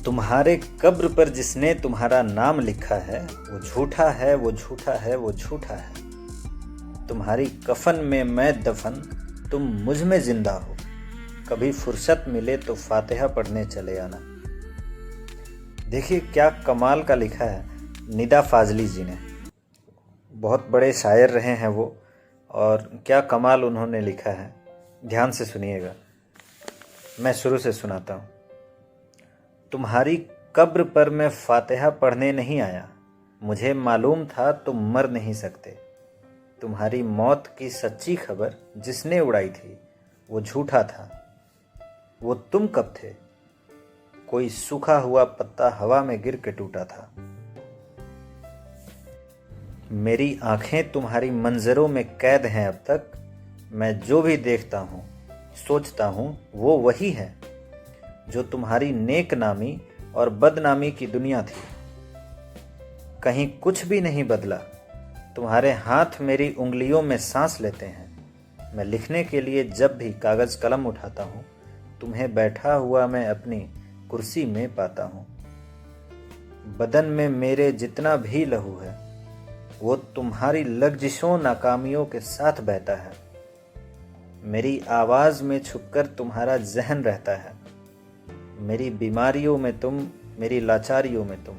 तुम्हारे कब्र पर जिसने तुम्हारा नाम लिखा है वो झूठा है, वो झूठा है, वो झूठा है। तुम्हारी कफन में मैं दफन, तुम मुझ में जिंदा हो। कभी फुर्सत मिले तो फातिहा पढ़ने चले आना। देखिए क्या कमाल का लिखा है निदा फाजली जी ने। बहुत बड़े शायर रहे हैं वो, और क्या कमाल उन्होंने लिखा है। ध्यान से सुनिएगा, मैं शुरू से सुनाता हूँ। तुम्हारी कब्र पर मैं फातिहा पढ़ने नहीं आया, मुझे मालूम था तुम मर नहीं सकते। तुम्हारी मौत की सच्ची खबर जिसने उड़ाई थी वो झूठा था। वो तुम कब थे? कोई सूखा हुआ पत्ता हवा में गिर के टूटा था। मेरी आंखें तुम्हारी मंजरों में कैद हैं अब तक। मैं जो भी देखता हूँ सोचता हूँ वो वही है जो तुम्हारी नेक नामी और बदनामी की दुनिया थी। कहीं कुछ भी नहीं बदला। तुम्हारे हाथ मेरी उंगलियों में सांस लेते हैं। मैं लिखने के लिए जब भी कागज़ कलम उठाता हूँ तुम्हें बैठा हुआ मैं अपनी कुर्सी में पाता हूँ। बदन में मेरे जितना भी लहू है वो तुम्हारी लग्जिशों नाकामियों के साथ बहता है। मेरी आवाज़ में छुपकर तुम्हारा जहन रहता है। मेरी बीमारियों में तुम, मेरी लाचारियों में तुम।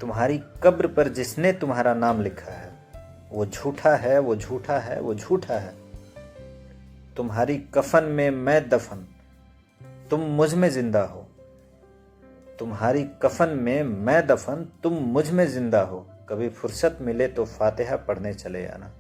तुम्हारी कब्र पर जिसने तुम्हारा नाम लिखा है वो झूठा है, वो झूठा है, वो झूठा है। तुम्हारी कफन में मैं दफन, तुम मुझ में जिंदा हो। तुम्हारी कफन में मैं दफन, तुम मुझ में जिंदा हो। कभी फुर्सत मिले तो फातिहा पढ़ने चले आना।